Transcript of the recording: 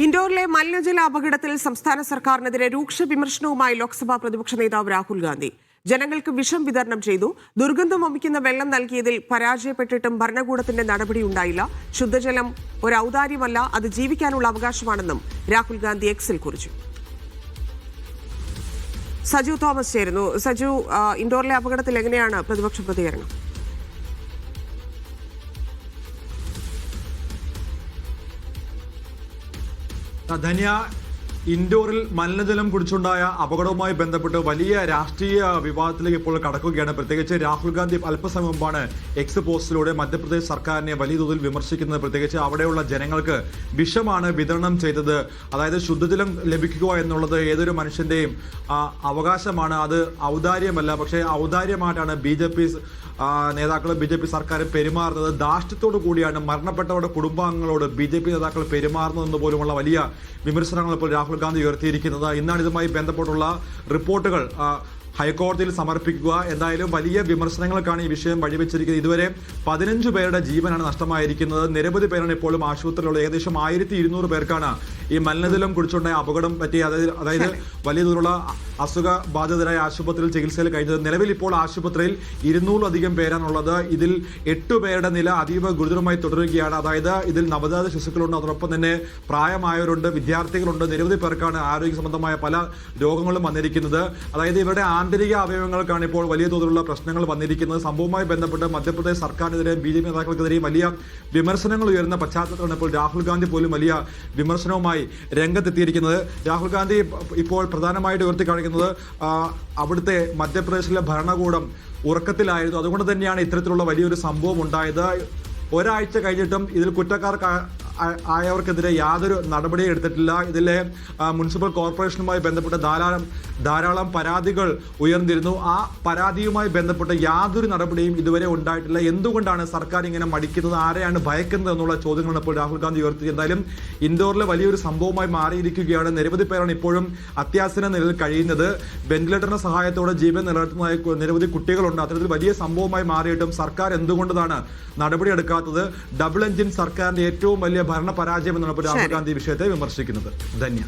ഇൻഡോറിലെ മലിനജല അപകടത്തിൽ സംസ്ഥാന സർക്കാരിനെതിരെ രൂക്ഷ വിമർശനവുമായി ലോക്സഭാ പ്രതിപക്ഷ നേതാവ് രാഹുൽ ഗാന്ധി. ജനങ്ങൾക്ക് വിഷം വിതരണം ചെയ്തു, ദുർഗന്ധം വമിക്കുന്ന വെള്ളം നൽകിയതിൽ പരാജയപ്പെട്ടിട്ടും ഭരണകൂടത്തിന്റെ നടപടി ഉണ്ടായില്ല. ശുദ്ധജലം ഒരു ഔദാര്യമല്ല, അത് ജീവിക്കാനുള്ള അവകാശമാണെന്നും രാഹുൽ ഗാന്ധി എക്സിൽ കുറിച്ചു. സജു തോമസ് ചേരുന്നു. സജു, ഇൻഡോറിലെ അപകടത്തിൽ എങ്ങനെയാണ് പ്രതിപക്ഷ പ്രതികരണം? ധന്യ, ഇൻഡോറിൽ മലിനജലം കുടിച്ചുണ്ടായ അപകടവുമായി ബന്ധപ്പെട്ട് വലിയ രാഷ്ട്രീയ വിവാദത്തിലേക്ക് ഇപ്പോൾ കടക്കുകയാണ്. പ്രത്യേകിച്ച് രാഹുൽ ഗാന്ധി അല്പസമയം മുമ്പാണ് എക്സ് പോസ്റ്റിലൂടെ മധ്യപ്രദേശ് സർക്കാരിനെ വലിയ തോതിൽ വിമർശിക്കുന്നത്. പ്രത്യേകിച്ച് അവിടെയുള്ള ജനങ്ങൾക്ക് വിഷമാണ് വിതരണം ചെയ്തത്. അതായത് ശുദ്ധജലം ലഭിക്കുക എന്നുള്ളത് ഏതൊരു മനുഷ്യന്റെയും അവകാശമാണ്, അത് ഔദാര്യമല്ല. പക്ഷേ ഔദാര്യമായിട്ടാണ് BJP നേതാക്കളും BJP സർക്കാരും പെരുമാറുന്നത്. ധാർഷ്ട്യത്തോടു കൂടിയാണ് മരണപ്പെട്ടവരുടെ കുടുംബാംഗങ്ങളോട് BJP നേതാക്കൾ പെരുമാറുന്നതെന്ന് പോലുമുള്ള വലിയ വിമർശനങ്ങൾ ഇപ്പോൾ രാഹുൽ ഗാന്ധി ഉയർത്തിയിരിക്കുന്നത്. ഇന്നാണ് ഇതുമായി ബന്ധപ്പെട്ടുള്ള റിപ്പോർട്ടുകൾ ഹൈക്കോടതിയിൽ സമർപ്പിക്കുക. എന്തായാലും വലിയ വിമർശനങ്ങൾക്കാണ് ഈ വിഷയം വഴിവെച്ചിരിക്കുന്നത്. ഇതുവരെ 15 പേരുടെ ജീവനാണ് നഷ്ടമായിരിക്കുന്നത്. നിരവധി പേരാണ് ഇപ്പോഴും ആശുപത്രിയിലുള്ളത്. ഏകദേശം 1200 പേർക്കാണ് ഈ മലിനജലം കുടിച്ചുണ്ടായ അപകടം പറ്റി, അതായത് വലിയ തോതിലുള്ള അസുഖബാധിതരായ ആശുപത്രിയിൽ ചികിത്സയിൽ കഴിഞ്ഞത്. നിലവിൽ ഇപ്പോൾ ആശുപത്രിയിൽ 200-ലധികം പേരാണുള്ളത്. ഇതിൽ 8 പേരുടെ നില അതീവ ഗുരുതരമായി തുടരുകയാണ്. അതായത് ഇതിൽ നവജാത ശിശുക്കളുണ്ട്, അതോടൊപ്പം തന്നെ പ്രായമായവരുണ്ട്, വിദ്യാർത്ഥികളുണ്ട്. നിരവധി പേർക്കാണ് ആരോഗ്യ സംബന്ധമായ പല രോഗങ്ങളും വന്നിരിക്കുന്നത്. അതായത് ഇവരുടെ ആന്തരിക അവയവങ്ങൾക്കാണ് ഇപ്പോൾ വലിയ തോതിലുള്ള പ്രശ്നങ്ങൾ വന്നിരിക്കുന്നത്. സംഭവവുമായി ബന്ധപ്പെട്ട് മധ്യപ്രദേശ് സർക്കാരിനെതിരെ BJP നേതാക്കൾക്കെതിരെ വലിയ വിമർശനങ്ങൾ ഉയർന്ന പശ്ചാത്തലത്തിലാണ് ഇപ്പോൾ രാഹുൽ ഗാന്ധി പോലും വലിയ വിമർശനവുമായി രംഗത്തെത്തിയിരിക്കുന്നത്. രാഹുൽ ഗാന്ധി ഇപ്പോൾ പ്രധാനമായിട്ട് ഉയർത്തിക്കാണിക്കുന്നത് അവിടുത്തെ മധ്യപ്രദേശിലെ ഭരണകൂടം ഉറക്കത്തിലായിരുന്നു. അതുകൊണ്ട് തന്നെയാണ് ഇത്തരത്തിലുള്ള വലിയൊരു സംഭവം ഉണ്ടായത്. ഒരാഴ്ച കഴിഞ്ഞിട്ടും ഇതിൽ ആയവർക്കെതിരെ യാതൊരു നടപടിയും എടുത്തിട്ടില്ല. ഇതിലെ മുനിസിപ്പൽ കോർപ്പറേഷനുമായി ബന്ധപ്പെട്ട് ധാരാളം പരാതികൾ ഉയർന്നിരുന്നു. ആ പരാതിയുമായി ബന്ധപ്പെട്ട് യാതൊരു നടപടിയും ഇതുവരെ ഉണ്ടായിട്ടില്ല. എന്തുകൊണ്ടാണ് സർക്കാർ ഇങ്ങനെ മടിക്കുന്നത്, ആരെയാണ് ഭയക്കുന്നത് എന്നുള്ള ചോദ്യങ്ങളാണ് ഇപ്പോൾ രാഹുൽ ഗാന്ധി ഉയർത്തിയത്. എന്തായാലും ഇൻഡോറിലെ വലിയൊരു സംഭവമായി മാറിയിരിക്കുകയാണ്. നിരവധി പേരാണ് ഇപ്പോഴും അത്യാസന്ന നിലയിൽ കഴിയുന്നത്. വെന്റിലേറ്ററിന്റെ സഹായത്തോടെ ജീവൻ നിലനിർത്തുന്ന നിരവധി കുട്ടികളുണ്ട്. അത്തരത്തിൽ വലിയ സംഭവമായി മാറിയിട്ടും സർക്കാർ എന്തുകൊണ്ടാണ് നടപടിയെടുക്കാത്തത്? ഡബിൾ എഞ്ചിൻ സർക്കാരിന്റെ ഏറ്റവും വലിയ ഭരണ പരാജയം എന്നാണ് രാഹുൽ ഗാന്ധി വിഷയത്തെ വിമർശിക്കുന്നത്. ധന്യ.